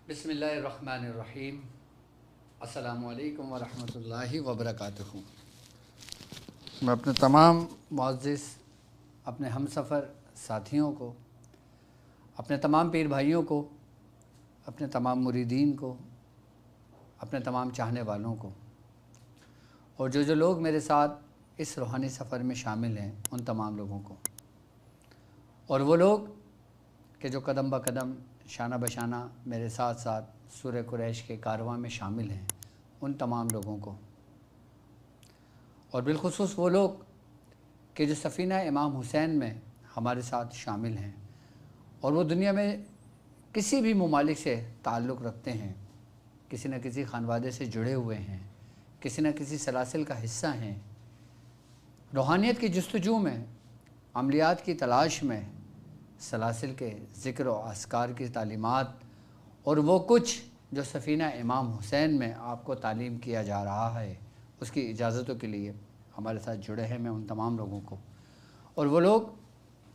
بسم اللہ الرحمن الرحیم۔ السلام علیکم ورحمۃ اللہ وبرکاتہ۔ میں اپنے تمام معزز اپنے ہم سفر ساتھیوں کو، اپنے تمام پیر بھائیوں کو، اپنے تمام مریدین کو، اپنے تمام چاہنے والوں کو، اور جو لوگ میرے ساتھ اس روحانی سفر میں شامل ہیں ان تمام لوگوں کو، اور وہ لوگ کہ جو قدم بہ قدم شانہ بشانہ میرے ساتھ ساتھ سورہ قریش کے کارواں میں شامل ہیں ان تمام لوگوں کو، اور بالخصوص وہ لوگ کہ جو سفینہ امام حسین میں ہمارے ساتھ شامل ہیں اور وہ دنیا میں کسی بھی ممالک سے تعلق رکھتے ہیں، کسی نہ کسی خانوادے سے جڑے ہوئے ہیں، کسی نہ کسی سلاسل کا حصہ ہیں، روحانیت کی جستجو میں، عملیات کی تلاش میں، سلاسل کے ذکر و اذکار کی تعلیمات اور وہ کچھ جو سفینہ امام حسین میں آپ کو تعلیم کیا جا رہا ہے اس کی اجازتوں کے لیے ہمارے ساتھ جڑے ہیں میں ان تمام لوگوں کو، اور وہ لوگ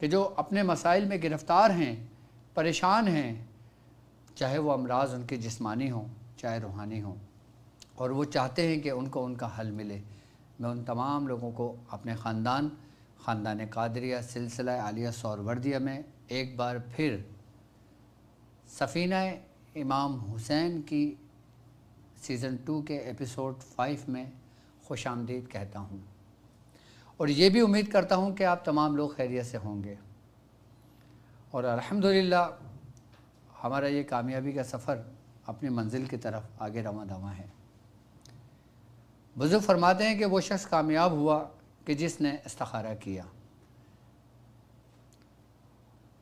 کہ جو اپنے مسائل میں گرفتار ہیں، پریشان ہیں، چاہے وہ امراض ان کے جسمانی ہوں چاہے روحانی ہوں، اور وہ چاہتے ہیں کہ ان کو ان کا حل ملے، میں ان تمام لوگوں کو اپنے خاندان قادریہ سلسلہ عالیہ سہروردیہ میں ایک بار پھر سفینہ امام حسین کی سیزن 2 کے ایپیسوڈ 5 میں خوش آمدید کہتا ہوں، اور یہ بھی امید کرتا ہوں کہ آپ تمام لوگ خیریت سے ہوں گے، اور الحمدللہ ہمارا یہ کامیابی کا سفر اپنی منزل کی طرف آگے رواں دواں ہے۔ بزرگ فرماتے ہیں کہ وہ شخص کامیاب ہوا کہ جس نے استخارہ کیا۔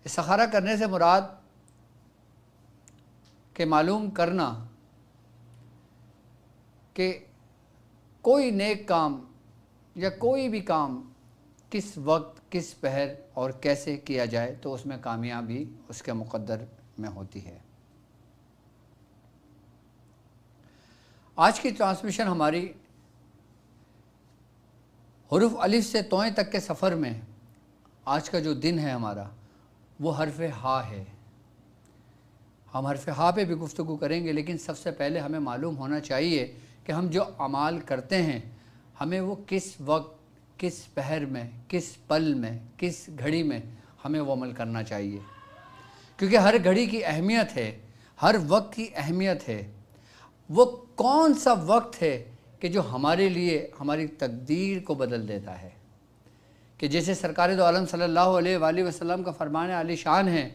استخارہ کرنے سے مراد کہ معلوم کرنا کہ کوئی نیک کام یا کوئی بھی کام کس وقت کس پہر اور کیسے کیا جائے تو اس میں کامیابی اس کے مقدر میں ہوتی ہے۔ آج کی ٹرانسمیشن ہماری حروف الف سے توئیں تک کے سفر میں آج کا جو دن ہے ہمارا وہ حرف ہا ہے۔ ہم حرف ہا پہ بھی گفتگو کریں گے، لیکن سب سے پہلے ہمیں معلوم ہونا چاہیے کہ ہم جو اعمال کرتے ہیں ہمیں وہ کس وقت کس پہر میں کس پل میں کس گھڑی میں ہمیں وہ عمل کرنا چاہیے، کیونکہ ہر گھڑی کی اہمیت ہے، ہر وقت کی اہمیت ہے۔ وہ کون سا وقت ہے کہ جو ہمارے لیے ہماری تقدیر کو بدل دیتا ہے، کہ جیسے سرکار دو عالم صلی اللہ علیہ وآلہ وسلم کا فرمان عالی شان ہے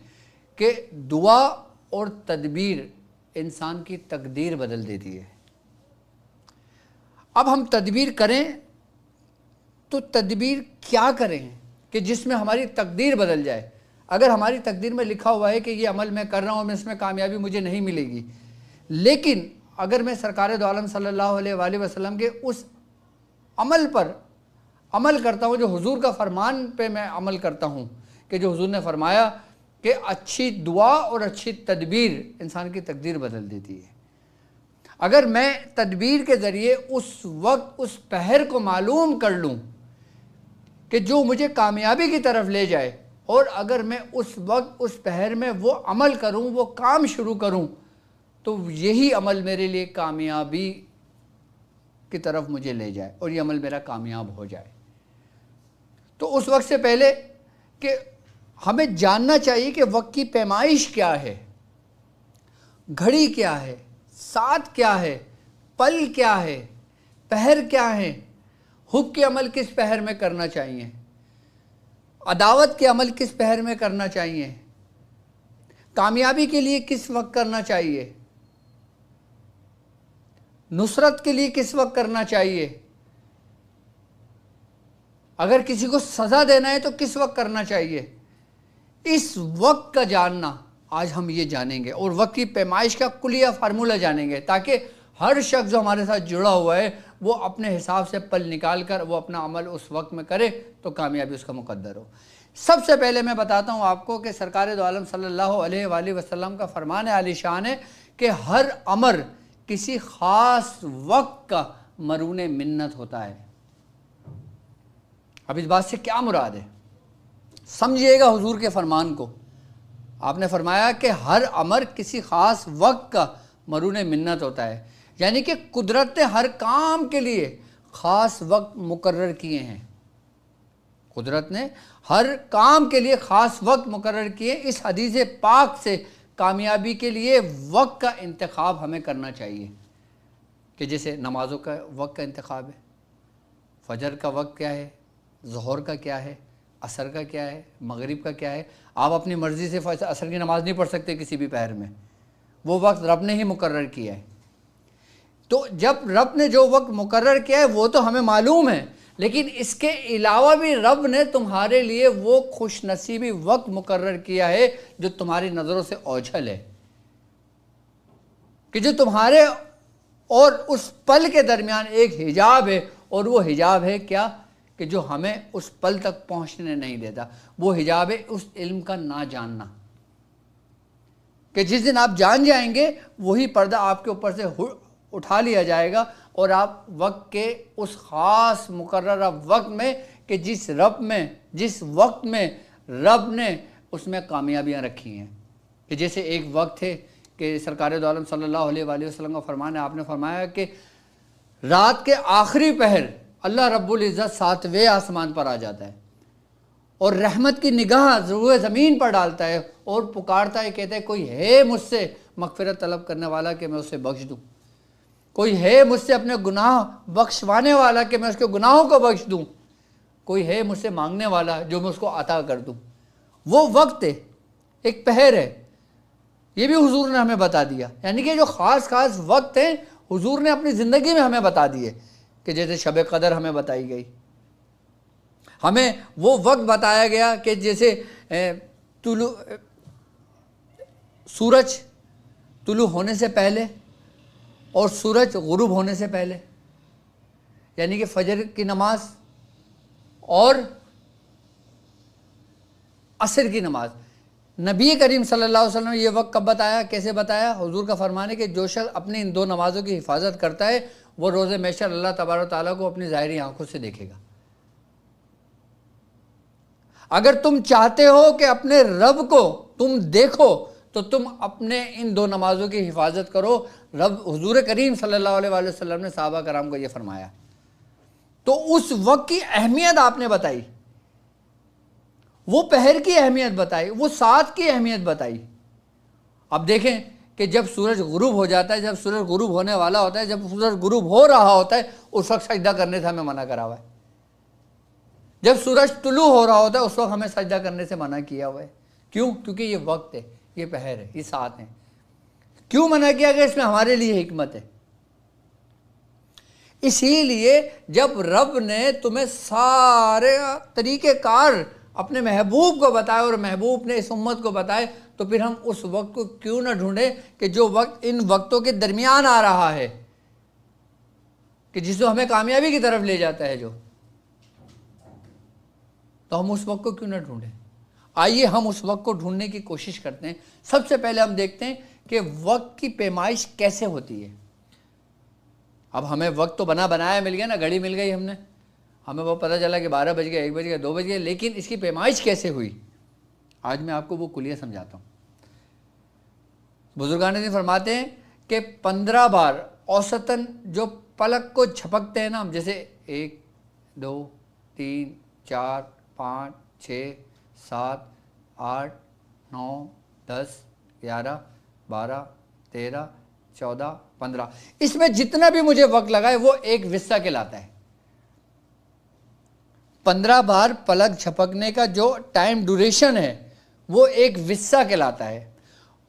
کہ دعا اور تدبیر انسان کی تقدیر بدل دیتی ہے۔ اب ہم تدبیر کریں تو تدبیر کیا کریں کہ جس میں ہماری تقدیر بدل جائے؟ اگر ہماری تقدیر میں لکھا ہوا ہے کہ یہ عمل میں کر رہا ہوں، میں اس میں کامیابی مجھے نہیں ملے گی، لیکن اگر میں سرکار دو عالم صلی اللہ علیہ وآلہ وسلم کے اس عمل پر عمل کرتا ہوں، جو حضور کا فرمان پہ میں عمل کرتا ہوں کہ جو حضور نے فرمایا کہ اچھی دعا اور اچھی تدبیر انسان کی تقدیر بدل دیتی ہے، اگر میں تدبیر کے ذریعے اس وقت اس پہر کو معلوم کر لوں کہ جو مجھے کامیابی کی طرف لے جائے، اور اگر میں اس وقت اس پہر میں وہ عمل کروں، وہ کام شروع کروں، تو یہی عمل میرے لیے کامیابی کی طرف مجھے لے جائے اور یہ عمل میرا کامیاب ہو جائے۔ تو اس وقت سے پہلے کہ ہمیں جاننا چاہیے کہ وقت کی پیمائش کیا ہے، گھڑی کیا ہے، ساتھ کیا ہے، پل کیا ہے، پہر کیا ہے، حب کے عمل کس پہر میں کرنا چاہیے، عداوت کے عمل کس پہر میں کرنا چاہیے، کامیابی کے لیے کس وقت کرنا چاہیے، نصرت کے لیے کس وقت کرنا چاہیے، اگر کسی کو سزا دینا ہے تو کس وقت کرنا چاہیے۔ اس وقت کا جاننا آج ہم یہ جانیں گے، اور وقت کی پیمائش کا کلیہ فارمولہ جانیں گے، تاکہ ہر شخص جو ہمارے ساتھ جڑا ہوا ہے وہ اپنے حساب سے پل نکال کر وہ اپنا عمل اس وقت میں کرے تو کامیابی اس کا مقدر ہو۔ سب سے پہلے میں بتاتا ہوں آپ کو کہ سرکار دو عالم صلی اللہ علیہ وآلہ وسلم کا فرمان عالی شان ہے کہ ہر امر کسی خاص وقت کا مرہون منت ہوتا ہے۔ اب اس بات سے کیا مراد ہے؟ سمجھیے گا حضور کے فرمان کو۔ آپ نے فرمایا کہ ہر امر کسی خاص وقت کا مرہون منت ہوتا ہے، یعنی کہ قدرت نے ہر کام کے لیے خاص وقت مقرر کیے ہیں۔ قدرت نے ہر کام کے لیے خاص وقت مقرر کیے۔ اس حدیث پاک سے کامیابی کے لیے وقت کا انتخاب ہمیں کرنا چاہیے، کہ جیسے نمازوں کا وقت کا انتخاب ہے، فجر کا وقت کیا ہے، ظہر کا کیا ہے، عصر کا کیا ہے، مغرب کا کیا ہے۔ آپ اپنی مرضی سے عصر کی نماز نہیں پڑھ سکتے کسی بھی پہر میں، وہ وقت رب نے ہی مقرر کیا ہے۔ تو جب رب نے جو وقت مقرر کیا ہے وہ تو ہمیں معلوم ہے، لیکن اس کے علاوہ بھی رب نے تمہارے لیے وہ خوش نصیبی وقت مقرر کیا ہے جو تمہاری نظروں سے اوجھل ہے، کہ جو تمہارے اور اس پل کے درمیان ایک حجاب ہے، اور وہ حجاب ہے کیا؟ کہ جو ہمیں اس پل تک پہنچنے نہیں دیتا۔ وہ حجاب ہے اس علم کا نہ جاننا، کہ جس دن آپ جان جائیں گے وہی پردہ آپ کے اوپر سے اٹھا لیا جائے گا، اور آپ وقت کے اس خاص مقررہ وقت میں، کہ جس وقت میں رب نے اس میں کامیابیاں رکھی ہیں، کہ جیسے ایک وقت ہے کہ سرکار دو عالم صلی اللہ علیہ وآلہ وسلم کا فرمان ہے، آپ نے فرمایا کہ رات کے آخری پہر اللہ رب العزت 7ویں آسمان پر آ جاتا ہے اور رحمت کی نگاہ روئے زمین پر ڈالتا ہے اور پکارتا ہے، کہتا ہے کوئی ہے مجھ سے مغفرت طلب کرنے والا کہ میں اسے بخش دوں، کوئی ہے مجھ سے اپنے گناہ بخشوانے والا کہ میں اس کے گناہوں کو بخش دوں، کوئی ہے مجھ سے مانگنے والا جو میں اس کو عطا کر دوں۔ وہ وقت ہے، ایک پہر ہے، یہ بھی حضور نے ہمیں بتا دیا۔ یعنی کہ جو خاص وقت ہیں حضور نے اپنی زندگی میں ہمیں بتا دیے، کہ جیسے شب قدر ہمیں بتائی گئی، ہمیں وہ وقت بتایا گیا کہ جیسے سورج طلوع ہونے سے پہلے اور سورج غروب ہونے سے پہلے، یعنی کہ فجر کی نماز اور عصر کی نماز۔ نبی کریم صلی اللہ علیہ وسلم نے یہ وقت کب بتایا، کیسے بتایا؟ حضور کا فرمان ہے کہ جو شخص اپنی ان 2 نمازوں کی حفاظت کرتا ہے وہ روز محشر اللہ تبارک و تعالیٰ کو اپنی ظاہری آنکھوں سے دیکھے گا۔ اگر تم چاہتے ہو کہ اپنے رب کو تم دیکھو تو تم اپنے ان 2 نمازوں کی حفاظت کرو۔ حضور کریم صلی اللہ علیہ وآلہ وسلم نے صحابہ کرام کو یہ فرمایا۔ تو اس وقت کی اہمیت آپ نے بتائی، وہ پہر کی اہمیت بتائی، وہ ساتھ کی اہمیت بتائی۔ اب دیکھیں کہ جب سورج غروب ہو جاتا ہے، جب سورج غروب ہونے والا ہوتا ہے، جب سورج غروب ہو رہا ہوتا ہے، اس وقت سجدہ کرنے سے ہمیں منع کرا ہوا ہے۔ جب سورج طلوع ہو رہا ہوتا ہے اس وقت ہمیں سجدہ کرنے سے منع کیا ہوا ہے۔ کیوں؟ کیونکہ یہ وقت ہے، یہ پہر ہے، یہ ساتھ ہیں۔ کیوں منع کیا گیا؟ اس میں ہمارے لیے حکمت ہے۔ اسی لیے جب رب نے تمہیں سارے طریقہ کار اپنے محبوب کو بتایا اور محبوب نے اس امت کو بتائے، تو پھر ہم اس وقت کو کیوں نہ ڈھونڈیں کہ جو وقت ان وقتوں کے درمیان آ رہا ہے، کہ جس کو ہمیں کامیابی کی طرف لے جاتا ہے، تو ہم اس وقت کو کیوں نہ ڈھونڈیں؟ آئیے ہم اس وقت کو ڈھونڈنے کی کوشش کرتے ہیں۔ سب سے پہلے ہم دیکھتے ہیں کہ وقت کی پیمائش کیسے ہوتی ہے۔ اب ہمیں وقت تو بنایا مل گیا نا، گھڑی مل گئی، ہمیں وہ پتہ چلا کہ 12 بج گئے، 1 بج گئے، 2 بج گئے، لیکن اس کی پیمائش کیسے ہوئی؟ آج میں آپ کو وہ کلیہ سمجھاتا ہوں. بزرگان دین فرماتے ہیں کہ 15 بار اوسطاً جو پلک کو جھپکتے ہیں نا ہم، جیسے 1 2 3 4 5 6 7 8 9 10 11 12 13 14 15، اس میں جتنا بھی مجھے وقت لگا ہے وہ ایک وصہ کہلاتا ہے. 15 بار پلک جھپکنے کا جو ٹائم ڈوریشن ہے وہ ایک وصہ کہلاتا ہے،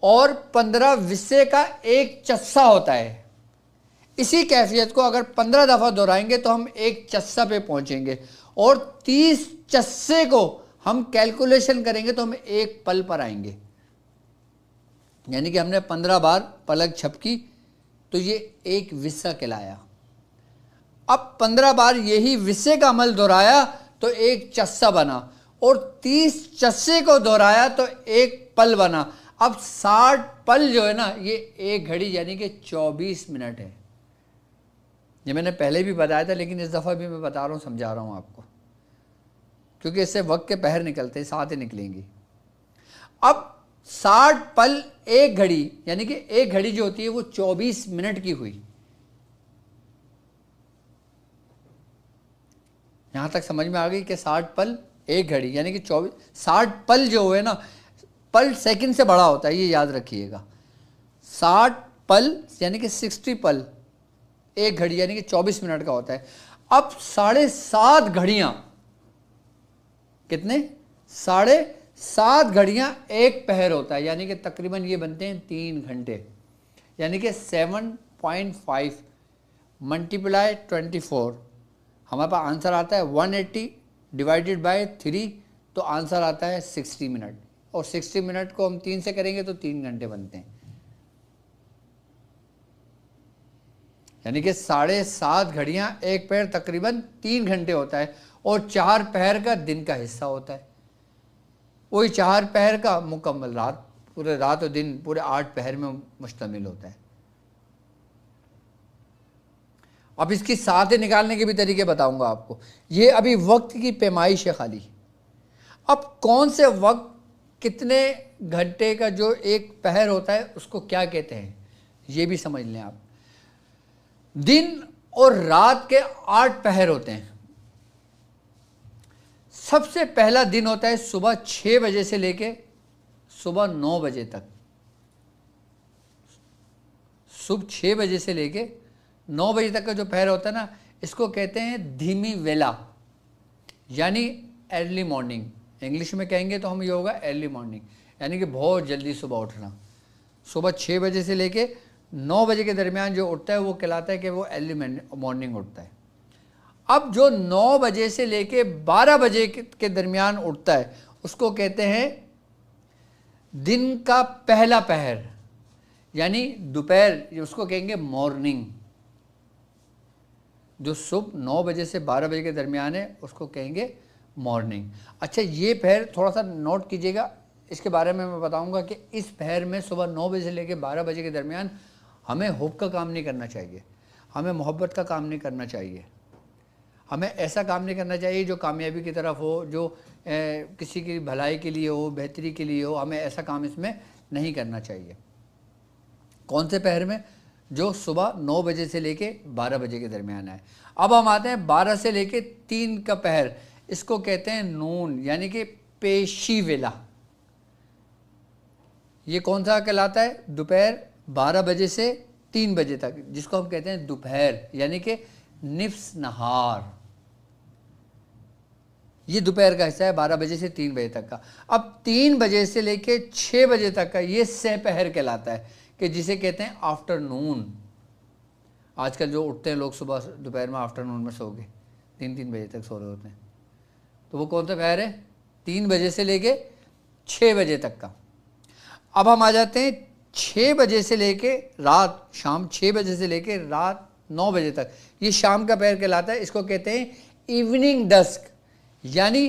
اور 15 وصے کا ایک چسا ہوتا ہے. اسی کیفیت کو اگر 15 دفعہ دہرائیں گے تو ہم ایک چسا پہ پہنچیں گے، اور 30 چسے کو ہم کیلکولیشن کریں گے تو ہم ایک پل پر آئیں گے. یعنی کہ ہم نے 15 بار پلک جھپکی تو یہ ایک وصہ کہلایا. اب 15 بار یہی وصے کا عمل دہرایا تو ایک چسا بنا، اور 30 چسے کو دہرایا تو ایک پل بنا. اب 60 پل جو ہے نا یہ ایک گھڑی یعنی کہ 24 منٹ ہے. یہ میں نے پہلے بھی بتایا تھا لیکن اس دفعہ بھی میں بتا رہا ہوں، سمجھا رہا ہوں آپ کو، کیونکہ اس سے وقت کے پہر نکلتے ہیں، ساتھ ہی نکلیں گی. اب 60 پل ایک گھڑی یعنی کہ ایک گھڑی جو ہوتی ہے وہ 24 منٹ کی ہوئی. یہاں تک سمجھ میں آ گئی کہ 60 پل ایک گھڑی یعنی کہ 60 پل جو ہوئے نا، پل سیکنڈ سے بڑا ہوتا ہے، یہ یاد رکھیے گا. 60 پل یعنی کہ 60 پل ایک گھڑی یعنی کہ 24 منٹ کا ہوتا ہے. اب 7.5 گھڑیاں، کتنے؟ 7.5 گھڑیاں ایک پہر ہوتا ہے، یعنی کہ تقریباً یہ بنتے ہیں 3 گھنٹے. یعنی کہ 7.5 ملٹیپلائی 24، ہمارے پاس آنسر آتا ہے 180 ڈیوائیڈڈ بائی 3، تو آنسر آتا ہے 60 منٹ. اور 60 منٹ کو ہم 3 سے کریں گے تو 3 گھنٹے بنتے ہیں. یعنی کہ 7.5 گھڑیاں ایک پہر تقریباً 3 گھنٹے ہوتا ہے، اور 4 پہر کا دن کا حصہ ہوتا ہے. وہی 4 پہر کا مکمل رات، پورے رات و دن پورے 8 پہر میں مشتمل ہوتا ہے. اب اس کی ساعتیں نکالنے کے بھی طریقے بتاؤں گا آپ کو. یہ ابھی وقت کی پیمائش ہے خالی. اب کون سے وقت کتنے گھنٹے کا جو ایک پہر ہوتا ہے اس کو کیا کہتے ہیں یہ بھی سمجھ لیں آپ. دن اور رات کے 8 پہر ہوتے ہیں. سب سے پہلا دن ہوتا ہے صبح 6 بجے سے لے کے صبح 9 بجے تک. صبح 6 بجے سے لے کے 9 بجے تک کا جو پہر ہوتا ہے نا، اس کو کہتے ہیں دھیمی ویلا، یعنی ارلی مارننگ. انگلش میں کہیں گے تو ہم یہ ہوگا ارلی مارننگ، یعنی کہ بہت جلدی صبح اٹھنا. صبح 6 بجے سے لے کے 9 بجے کے درمیان جو اٹھتا ہے وہ کہلاتا ہے کہ وہ ارلی مارننگ اٹھتا ہے. اب جو 9 بجے سے لے کے 12 بجے کے درمیان اٹھتا ہے اس کو کہتے ہیں دن کا پہلا پہر، یعنی دوپہر، اس کو کہیں گے مارننگ. جو صبح 9 بجے سے 12 بجے کے درمیان ہے اس کو کہیں گے مارننگ. اچھا یہ پہر تھوڑا سا نوٹ کیجئے گا، اس کے بارے میں بتاؤں گا کہ اس پہر میں صبح 9 بجے سے لے کے 12 بجے کے درمیان ہمیں حب کا کام نہیں کرنا چاہیے، ہمیں محبت کا کام نہیں کرنا چاہیے، ہمیں ایسا کام نہیں کرنا چاہیے جو کامیابی کی طرف ہو، جو کسی کی بھلائی کے لیے ہو، بہتری کے لیے ہو. ہمیں ایسا کام اس میں نہیں کرنا چاہیے. کون سے پہر میں؟ جو صبح 9 بجے سے لے کے 12 بجے کے درمیان ہے. اب ہم آتے ہیں 12 سے لے کے 3 کا پہر، اس کو کہتے ہیں نون، یعنی کہ پیشی ویلا. یہ کون سا کہلاتا ہے؟ دوپہر 12 بجے سے 3 بجے تک، جس کو ہم کہتے ہیں دوپہر، یعنی کہ نصف نہار. یہ دوپہر کا حصہ ہے 12 بجے سے 3 بجے تک کا. اب 3 بجے سے لے کے 6 بجے تک کا یہ سہ پہر کہلاتا ہے، کہ جسے کہتے ہیں آفٹر نون. آج کل جو اٹھتے ہیں لوگ صبح دوپہر میں آفٹر نون میں سو گئے، 3 بجے تک سو رہے ہوتے ہیں، تو وہ کون سا پہر ہے؟ 3 بجے سے لے کے 6 بجے تک کا. اب ہم آ جاتے ہیں 6 بجے سے لے کے رات، شام 6 بجے سے لے کے رات 9 بجے تک، یہ شام کا پہر کہلاتا ہے. اس کو کہتے ہیں ایوننگ ڈسک، یعنی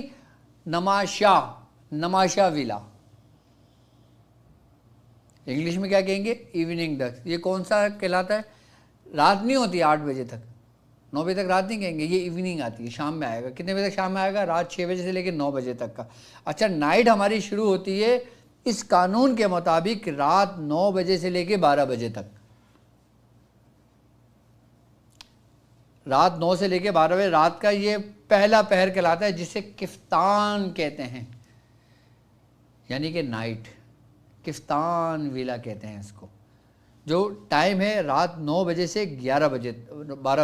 نماشا ویلا. انگلش میں کیا کہیں گے؟ Evening disk. یہ کون سا کہلاتا ہے؟ رات نہیں ہوتی 8 بجے تک، 9 بجے تک رات نہیں کہیں گے، یہ ایوننگ آتی ہے، شام میں آئے گا. کتنے بجے تک شام میں آئے گا؟ رات 6 بجے سے لے کے 9 بجے تک کا. اچھا نائٹ ہماری شروع ہوتی ہے اس قانون کے مطابق رات 9 بجے سے لے کے 12 بجے تک. رات 9 سے لے کے 12 بجے رات کا یہ پہلا پہر کہلاتا ہے، جسے کفتان کہتے ہیں، یعنی کہ نائٹ. کفتان ویلا کہتے ہیں اس کو. جو ٹائم ہے رات 9 بجے سے 12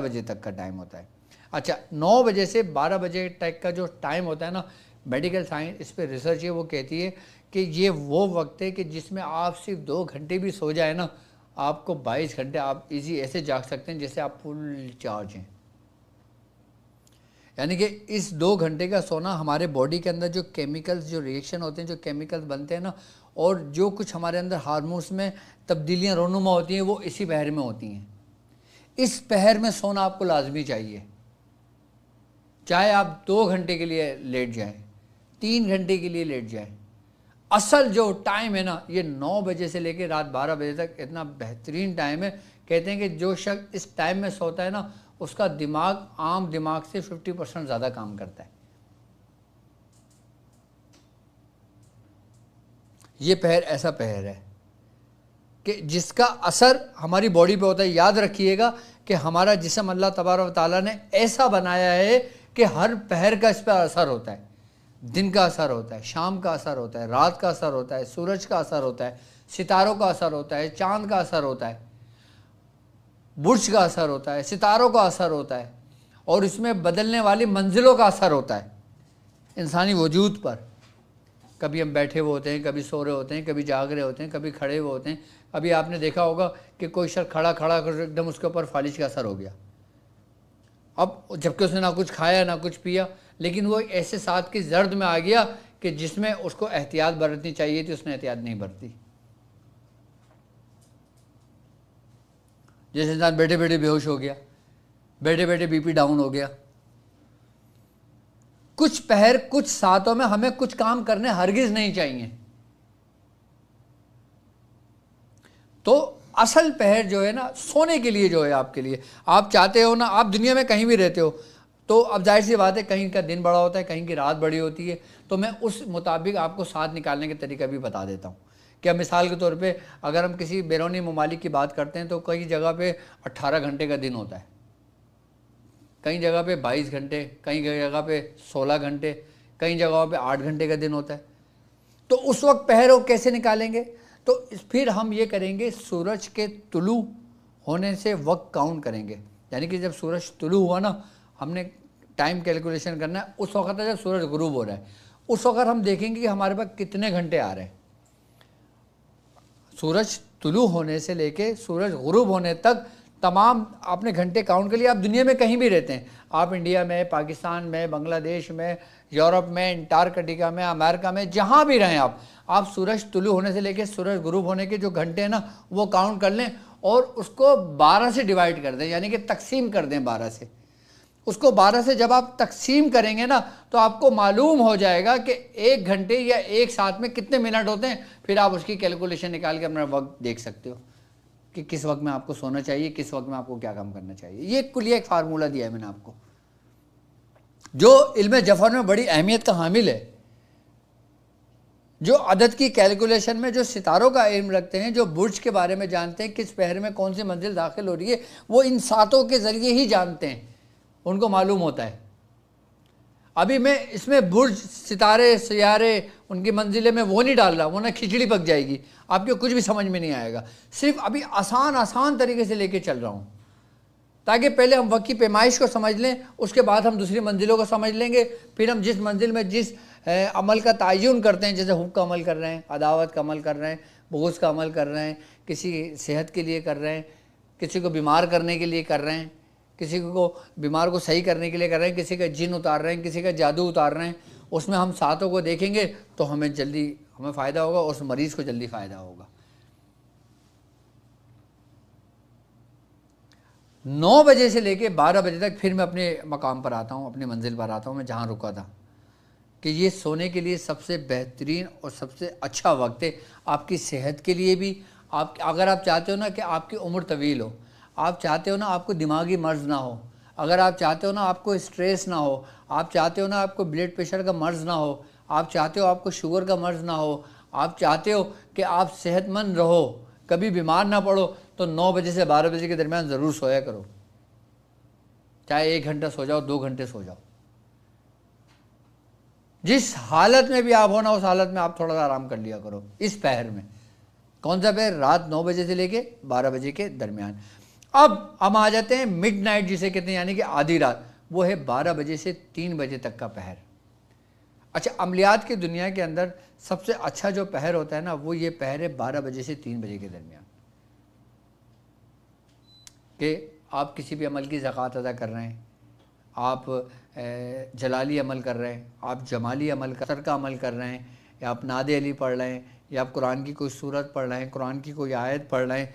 بجے تک کا ٹائم ہوتا ہے. اچھا 9 بجے سے 12 بجے تک کا جو ٹائم ہوتا ہے نا، میڈیکل سائنس اس پہ ریسرچ ہے، وہ کہتی ہے کہ یہ وہ وقت ہے کہ جس میں آپ صرف 2 گھنٹے بھی سو جائے نا، آپ کو 22 گھنٹے آپ ایزی ایسے جاگ سکتے ہیں جیسے آپ فل چارج ہیں. یعنی کہ اس 2 گھنٹے کا سونا ہمارے باڈی کے اندر جو کیمیکلز، جو ریئیکشن ہوتے ہیں، جو کیمیکلز بنتے ہیں نا، اور جو کچھ ہمارے اندر ہارمونس میں تبدیلیاں رونما ہوتی ہیں، وہ اسی پہر میں ہوتی ہیں. اس پہر میں سونا آپ کو لازمی چاہیے، چاہے آپ 2 گھنٹے کے لیے لیٹ جائیں، 3 گھنٹے کے لیے لیٹ جائیں. اصل جو ٹائم ہے نا، یہ 9 بجے سے لے کے رات 12 بجے تک اتنا بہترین ٹائم ہے. کہتے ہیں کہ جو شخص اس ٹائم میں سوتا ہے نا، اس کا دماغ عام دماغ سے 50% زیادہ کام کرتا ہے. یہ پہر ایسا پہر ہے کہ جس کا اثر ہماری باڈی پہ ہوتا ہے. یاد رکھیے گا کہ ہمارا جسم اللہ تبارک و تعالیٰ نے ایسا بنایا ہے کہ ہر پہر کا اس پہ اثر ہوتا ہے. دن کا اثر ہوتا ہے، شام کا اثر ہوتا ہے، رات کا اثر ہوتا ہے، سورج کا اثر ہوتا ہے، ستاروں کا اثر ہوتا ہے، چاند کا اثر ہوتا ہے، برج کا اثر ہوتا ہے، ستاروں کا اثر ہوتا ہے، اور اس میں بدلنے والی منزلوں کا اثر ہوتا ہے انسانی وجود پر. کبھی ہم بیٹھے ہوئے ہوتے ہیں، کبھی سو رہے ہوتے ہیں، کبھی جاگ رہے ہوتے ہیں، کبھی کھڑے ہوئے ہوتے ہیں. ابھی آپ نے دیکھا ہوگا کہ کوئی شخص کھڑا کر ایک دم اس کے اوپر فالج کا اثر ہو گیا، اب جبکہ اس نے نہ کچھ کھایا نہ کچھ پیا، لیکن وہ ایسے ساتھ کی زرد میں آ گیا کہ جس میں اس کو احتیاط برتنی چاہیے تھی، اس نے احتیاط نہیں برتی. جیسے انسان بیٹھے بیٹھے بے ہوش ہو گیا، بیٹھے بیٹھے بی پی ڈاؤن ہو گیا. کچھ پہر کچھ ساتوں میں ہمیں کچھ کام کرنے ہرگز نہیں چاہیے. تو اصل پہر جو ہے نا، سونے کے لیے جو ہے، آپ کے لیے، آپ چاہتے ہو نا، آپ دنیا میں کہیں بھی رہتے ہو، تو اب ظاہر سی بات ہے کہیں کا دن بڑا ہوتا ہے، کہیں کی رات بڑی ہوتی ہے. تو میں اس مطابق آپ کو ساتھ نکالنے کے طریقہ بھی بتا دیتا ہوں. کہ مثال کے طور پہ اگر ہم کسی بیرونی ممالک کی بات کرتے ہیں تو کئی جگہ پہ 18 گھنٹے کا دن ہوتا ہے، کئی جگہ پہ 22 گھنٹے، کئی جگہ پہ 16 گھنٹے، کئی جگہوں پہ 8 گھنٹے کا دن ہوتا ہے. تو اس وقت پہر وہ کیسے نکالیں گے؟ تو پھر ہم یہ کریں گے، سورج کے طلوع ہونے سے وقت کاؤنٹ کریں گے. یعنی کہ جب سورج طلوع ہوا نا، ہم نے ٹائم کیلکولیشن کرنا ہے اس وقت جب سورج غروب ہو رہا ہے. اس وقت ہم دیکھیں گے کہ ہمارے پاس کتنے گھنٹے آ رہے ہیں. سورج طلوع ہونے سے لے کے سورج غروب ہونے تک تمام آپ نے گھنٹے کاؤنٹ کر لیے. آپ دنیا میں کہیں بھی رہتے ہیں، آپ انڈیا میں، پاکستان میں، بنگلہ دیش میں، یورپ میں، انٹارکٹیکا میں، امریکہ میں، جہاں بھی رہیں آپ سورج طلوع ہونے سے لے کے سورج غروب ہونے کے جو گھنٹے ہیں نا، وہ کاؤنٹ کر لیں اور اس کو 12 سے ڈیوائڈ کر دیں، یعنی کہ تقسیم کر دیں 12 سے. اس کو 12 سے جب آپ تقسیم کریں گے نا، تو آپ کو معلوم ہو جائے گا کہ 1 گھنٹے یا 1 ساتھ میں کتنے منٹ ہوتے ہیں. پھر آپ اس کی کیلکولیشن نکال کے اپنا وقت دیکھ سکتے ہو کہ کس وقت میں آپ کو سونا چاہیے، کس وقت میں آپ کو کیا کام کرنا چاہیے. یہ کلیہ ایک فارمولہ دیا ہے میں نے آپ کو، جو علم جفر میں بڑی اہمیت کا حامل ہے. جو عدد کی کیلکولیشن میں جو ستاروں کا علم رکھتے ہیں، جو برج کے بارے میں جانتے ہیں، کس پہر میں کون سی منزل داخل ہو رہی ہے، وہ ان ساتوں کے ذریعے ہی جانتے ہیں، ان کو معلوم ہوتا ہے. ابھی میں اس میں برج، ستارے، سیارے، ان کی منزلیں میں وہ نہیں ڈال رہا، ورنہ کھچڑی پک جائے گی، آپ کو کچھ بھی سمجھ میں نہیں آئے گا. صرف ابھی آسان طریقے سے لے کے چل رہا ہوں تاکہ پہلے ہم وقت کی پیمائش کو سمجھ لیں، اس کے بعد ہم دوسری منزلوں کو سمجھ لیں گے. پھر ہم جس منزل میں جس عمل کا تعین کرتے ہیں، جیسے حب کا عمل کر رہے ہیں، عداوت کا عمل کر رہے ہیں، بغض کا عمل کر رہے ہیں، کسی صحت کے لیے کر رہے ہیں، کسی کو بیمار کرنے کے لیے کر رہے ہیں، کسی کو بیمار کو صحیح کرنے کے لیے کر رہے ہیں، کسی کا جن اتار رہے ہیں، کسی کا جادو اتار رہے ہیں، اس میں ہم ساتوں کو دیکھیں گے تو ہمیں فائدہ ہوگا، اس مریض کو جلدی فائدہ ہوگا. 9 بجے سے لے کے 12 بجے تک پھر میں اپنے مقام پر آتا ہوں، اپنی منزل پر آتا ہوں، میں جہاں رکا تھا، کہ یہ سونے کے لیے سب سے بہترین اور سب سے اچھا وقت ہے. آپ کی صحت کے لیے بھی، اگر آپ چاہتے ہو نا کہ آپ کی عمر طویل ہو، آپ چاہتے ہو نا آپ کو دماغی مرض نہ ہو، اگر آپ چاہتے ہو نا آپ کو اسٹریس نہ ہو، آپ چاہتے ہو نا آپ کو بلڈ پریشر کا مرض نہ ہو، آپ چاہتے ہو آپ کو شوگر کا مرض نہ ہو، آپ چاہتے ہو کہ آپ صحت مند رہو، کبھی بیمار نہ پڑو، تو 9 بجے سے 12 بجے کے درمیان ضرور سویا کرو، چاہے 1 گھنٹہ سو جاؤ، 2 گھنٹے سو جاؤ، جس حالت میں بھی آپ ہو نا اس حالت میں آپ تھوڑا سا آرام کر لیا کرو اس پہر میں۔ کون سا پہر؟ رات 9 بجے سے لے کے 12 بجے کے درمیان۔ اب ہم آ جاتے ہیں مڈ نائٹ جسے کہتے ہیں، یعنی کہ آدھی رات، وہ ہے 12 بجے سے 3 بجے تک کا پہر۔ اچھا، عملیات کی دنیا کے اندر سب سے اچھا جو پہر ہوتا ہے نا وہ یہ پہر ہے 12 بجے سے 3 بجے کے درمیان، کہ آپ کسی بھی عمل کی زکوٰۃ ادا کر رہے ہیں، آپ جلالی عمل کر رہے ہیں، آپ جمالی عمل کا عمل کر رہے ہیں، یا آپ نعت علی پڑھ رہے ہیں، یا آپ قرآن کی کوئی سورت پڑھ رہے ہیں، قرآن کی کوئی آیت پڑھ رہے ہیں،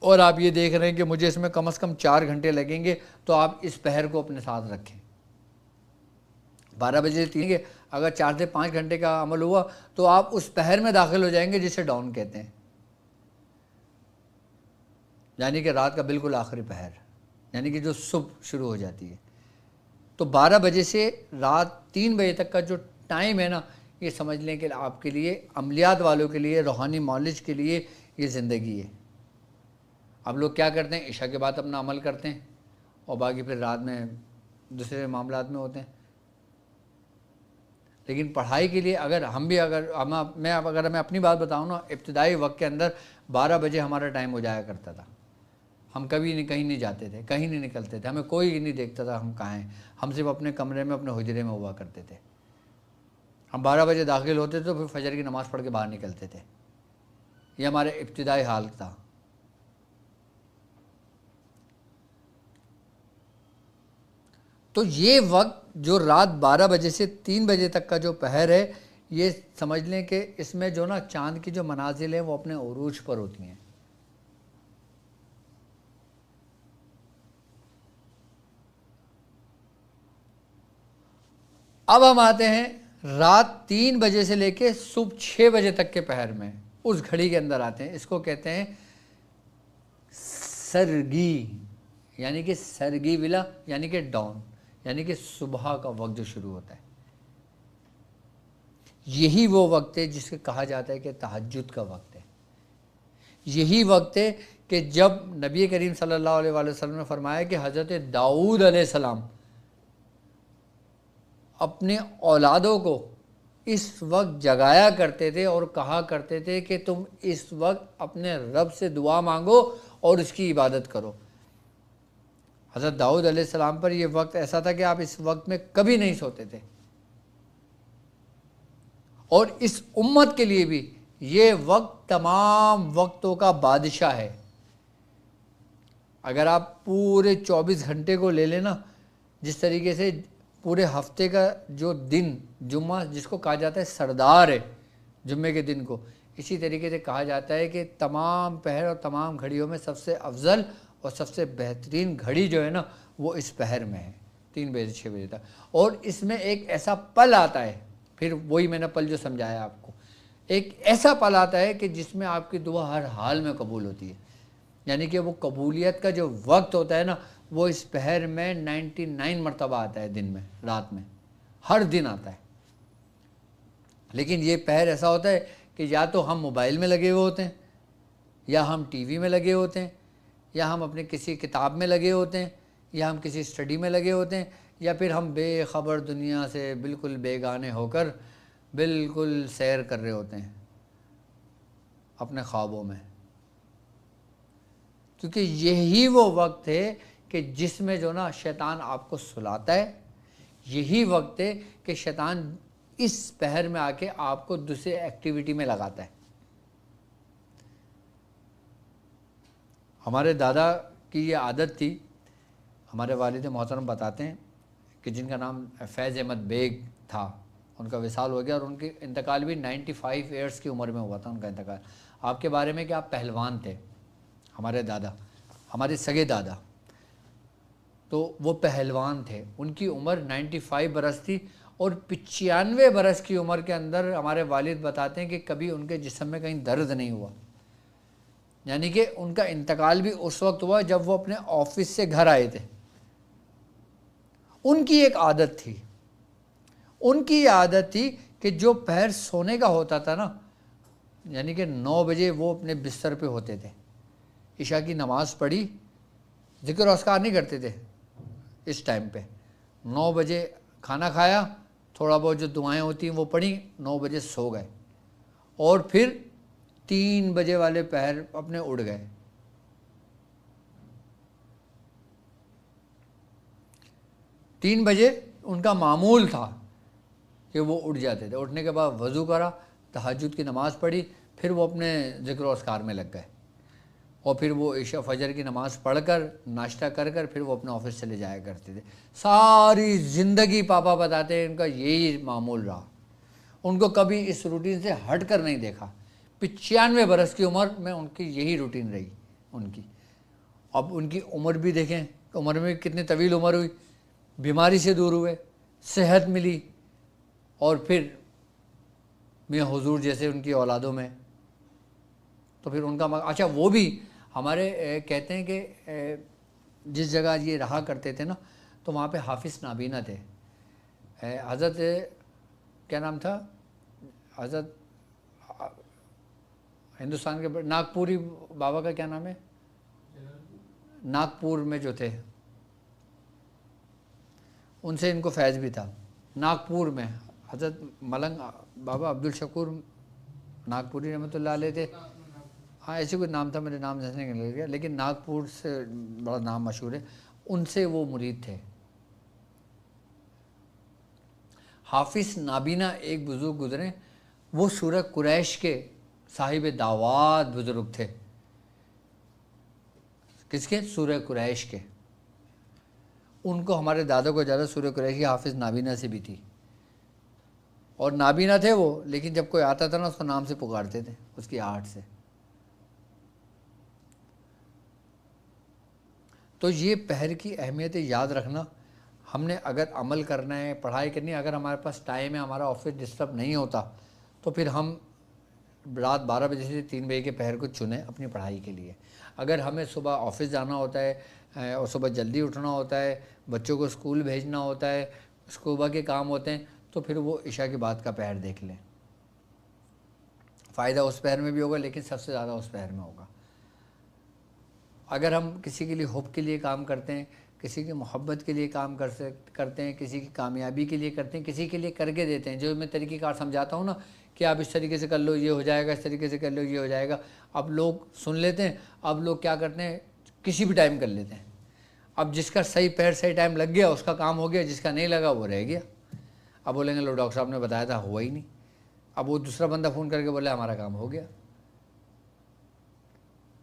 اور آپ یہ دیکھ رہے ہیں کہ مجھے اس میں کم از کم 4 گھنٹے لگیں گے، تو آپ اس پہر کو اپنے ساتھ رکھیں۔ 12 بجے سے 3 کے اگر 4 سے 5 گھنٹے کا عمل ہوا تو آپ اس پہر میں داخل ہو جائیں گے جسے ڈاؤن کہتے ہیں، یعنی کہ رات کا بالکل آخری پہر، یعنی کہ جو صبح شروع ہو جاتی ہے۔ تو 12 بجے سے رات 3 بجے تک کا جو ٹائم ہے نا، یہ سمجھ لیں کہ آپ کے لیے، عملیات والوں کے لیے، روحانی معالج کے لیے یہ زندگی ہے۔ اب لوگ کیا کرتے ہیں؟ عشاء کے بعد اپنا عمل کرتے ہیں اور باقی پھر رات میں دوسرے معاملات میں ہوتے ہیں۔ لیکن پڑھائی کے لیے اگر میں اپنی بات بتاؤں نا، ابتدائی وقت کے اندر 12 بجے ہمارا ٹائم ہو جایا کرتا تھا، ہم کبھی کہیں نہیں جاتے تھے، کہیں نہیں نکلتے تھے، ہمیں کوئی نہیں دیکھتا تھا ہم کہاں ہیں، ہم صرف اپنے کمرے میں، اپنے حجرے میں ہوا کرتے تھے۔ ہم 12 بجے داخل ہوتے تھے تو پھر فجر کی نماز پڑھ کے باہر نکلتے تھے۔ یہ ہمارے ابتدائی حال تھا۔ تو یہ وقت جو رات 12 بجے سے 3 بجے تک کا جو پہر ہے، یہ سمجھ لیں کہ اس میں جو نا چاند کی جو منازل ہیں وہ اپنے عروج پر ہوتی ہیں۔ اب ہم آتے ہیں رات 3 بجے سے لے کے صبح 6 بجے تک کے پہر میں، اس گھڑی کے اندر آتے ہیں۔ اس کو کہتے ہیں سرگی، یعنی کہ سرگی ولا، یعنی کہ ڈاؤن، یعنی کہ صبح کا وقت جو شروع ہوتا ہے۔ یہی وہ وقت ہے جس کو کہا جاتا ہے کہ تہجد کا وقت ہے۔ یہی وقت ہے کہ جب نبی کریم صلی اللہ علیہ وآلہ وسلم نے فرمایا کہ حضرت داؤد علیہ السلام اپنے اولادوں کو اس وقت جگایا کرتے تھے اور کہا کرتے تھے کہ تم اس وقت اپنے رب سے دعا مانگو اور اس کی عبادت کرو۔ حضرت داؤد علیہ السلام پر یہ وقت ایسا تھا کہ آپ اس وقت میں کبھی نہیں سوتے تھے، اور اس امت کے لیے بھی یہ وقت تمام وقتوں کا بادشاہ ہے۔ اگر آپ پورے 24 گھنٹے کو لے لینا، جس طریقے سے پورے ہفتے کا جو دن جمعہ جس کو کہا جاتا ہے سردار ہے جمعے کے دن کو، اسی طریقے سے کہا جاتا ہے کہ تمام پہر اور تمام گھڑیوں میں سب سے افضل اور سب سے بہترین گھڑی جو ہے نا وہ اس پہر میں ہے، 3 بجے سے 6 بجے تک۔ اور اس میں ایک ایسا پل آتا ہے، پھر وہی میں نے پل جو سمجھایا آپ کو، ایک ایسا پل آتا ہے کہ جس میں آپ کی دعا ہر حال میں قبول ہوتی ہے، یعنی کہ وہ قبولیت کا جو وقت ہوتا ہے نا وہ اس پہر میں 99 مرتبہ آتا ہے دن میں، رات میں، ہر دن آتا ہے۔ لیکن یہ پہر ایسا ہوتا ہے کہ یا تو ہم موبائل میں لگے ہوئے ہوتے ہیں، یا ہم ٹی وی میں لگے ہوتے ہیں، یا ہم اپنے کسی کتاب میں لگے ہوتے ہیں، یا ہم کسی اسٹڈی میں لگے ہوتے ہیں، یا پھر ہم بے خبر دنیا سے بالکل بیگانے ہو کر بالکل سیر کر رہے ہوتے ہیں اپنے خوابوں میں۔ کیونکہ یہی وہ وقت ہے کہ جس میں جو نا شیطان آپ کو سلاتا ہے، یہی وقت ہے کہ شیطان اس پہر میں آ کے آپ کو دوسرے ایکٹیویٹی میں لگاتا ہے۔ ہمارے دادا کی یہ عادت تھی، ہمارے والد محترم بتاتے ہیں کہ جن کا نام فیض احمد بیگ تھا، ان کا وصال ہو گیا اور ان کی انتقال بھی 95 ایئرس کی عمر میں ہوا تھا ان کا انتقال۔ آپ کے بارے میں کہ آپ پہلوان تھے، ہمارے دادا، ہمارے سگے دادا، تو وہ پہلوان تھے، ان کی عمر 95 برس تھی، اور 95 برس کی عمر کے اندر ہمارے والد بتاتے ہیں کہ کبھی ان کے جسم میں کہیں درد نہیں ہوا۔ یعنی کہ ان کا انتقال بھی اس وقت ہوا جب وہ اپنے آفس سے گھر آئے تھے، ان کی ایک عادت تھی، ان کی عادت تھی کہ جو پہر سونے کا ہوتا تھا نا، یعنی کہ 9 بجے وہ اپنے بستر پہ ہوتے تھے، عشاء کی نماز پڑھی، ذکر و اذکار نہیں کرتے تھے اس ٹائم پہ، 9 بجے کھانا کھایا، تھوڑا بہت جو دعائیں ہوتی ہیں وہ پڑھی، 9 بجے سو گئے، اور پھر 3 بجے والے پہر اپنے اڑ گئے۔ 3 بجے ان کا معمول تھا کہ وہ اٹھ جاتے تھے، اٹھنے کے بعد وضو کرا، تہجد کی نماز پڑھی، پھر وہ اپنے ذکر و اذکار میں لگ گئے، اور پھر وہ عشاء فجر کی نماز پڑھ کر ناشتہ کر کر پھر وہ اپنے آفس چلے جایا کرتے تھے۔ ساری زندگی پاپا بتاتے ہیں ان کا یہی معمول رہا، ان کو کبھی اس روٹین سے ہٹ کر نہیں دیکھا۔ 95 برس کی عمر میں ان کی یہی روٹین رہی ان کی۔ اب ان کی عمر بھی دیکھیں، عمر میں کتنی طویل عمر ہوئی، بیماری سے دور ہوئے، صحت ملی، اور پھر میاں حضور جیسے ان کی اولادوں میں، تو پھر ان کا اچھا وہ بھی ہمارے کہتے ہیں کہ جس جگہ یہ رہا کرتے تھے نا، تو وہاں پہ حافظ نابینا تھے، حضرت کیا نام تھا، حضرت ہندوستان کے ناگپوری بابا کا کیا نام ہے، ناگپور میں جو تھے، ان سے ان کو فیض بھی تھا، ناگپور میں حضرت ملنگ بابا عبدالشکور ناگپوری رحمۃ اللہ علیہ تھے، ہاں ایسے کوئی نام تھا، میرے نام جیسے نہیں لگ گیا، لیکن ناگپور سے بڑا نام مشہور ہے، ان سے وہ مرید تھے۔ حافظ نابینا ایک بزرگ گزرے، وہ سورہ قریش کے صاحب دعوات بزرگ تھے۔ کس کے؟ سورہ قریش کے۔ ان کو ہمارے دادا کو زیادہ سورہ قریش کی حافظ نابینا سے بھی تھی، اور نابینا تھے وہ، لیکن جب کوئی آتا تھا نا اس کو نام سے پکارتے تھے، اس کی آہٹ سے۔ تو یہ پہر کی اہمیت یاد رکھنا، ہم نے اگر عمل کرنا ہے، پڑھائی کرنی ہے، اگر ہمارے پاس ٹائم ہے، ہمارا آفس ڈسٹرب نہیں ہوتا، تو پھر ہم رات 12 بجے سے 3 بجے کے پہر کو چنیں اپنی پڑھائی کے لیے۔ اگر ہمیں صبح آفس جانا ہوتا ہے اور صبح جلدی اٹھنا ہوتا ہے، بچوں کو اسکول بھیجنا ہوتا ہے، صبح کے کام ہوتے ہیں، تو پھر وہ عشاء کے بعد کا پہر دیکھ لیں، فائدہ اس پہر میں بھی ہوگا، لیکن سب سے زیادہ اس پہر میں ہوگا۔ اگر ہم کسی کے لیے حب کے لیے کام کرتے ہیں، کسی کی محبت کے لیے کام کرتے ہیں، کسی کی کامیابی کے لیے کرتے ہیں، کسی کے لیے کر کے دیتے ہیں، جو میں طریقہ کار سمجھاتا ہوں نا کہ آپ اس طریقے سے کر لو یہ ہو جائے گا، اس طریقے سے کر لو یہ ہو جائے گا، اب لوگ سن لیتے ہیں، اب لوگ کیا کرتے ہیں کسی بھی ٹائم کر لیتے ہیں۔ اب جس کا صحیح پہر صحیح ٹائم لگ گیا اس کا کام ہو گیا، جس کا نہیں لگا وہ رہ گیا۔ اب بولیں گے لو ڈاکٹر صاحب نے بتایا تھا ہوا ہی نہیں، اب وہ دوسرا بندہ فون کر کے بولے ہمارا کام ہو گیا۔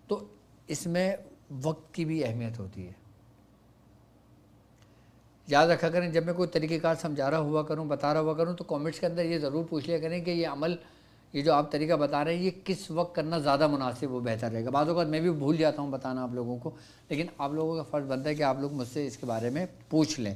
تو اس میں وقت کی بھی اہمیت ہوتی ہے، یاد رکھا کریں۔ جب میں کوئی طریقہ کار سمجھا رہا ہوا کروں، بتا رہا ہوا کروں، تو کامنٹس کے اندر یہ ضرور پوچھ لیا کریں کہ یہ عمل، یہ جو آپ طریقہ بتا رہے ہیں، یہ کس وقت کرنا زیادہ مناسب و بہتر رہے گا۔ بعض اوقات میں بھی بھول جاتا ہوں بتانا آپ لوگوں کو، لیکن آپ لوگوں کا فرض بنتا ہے کہ آپ لوگ مجھ سے اس کے بارے میں پوچھ لیں،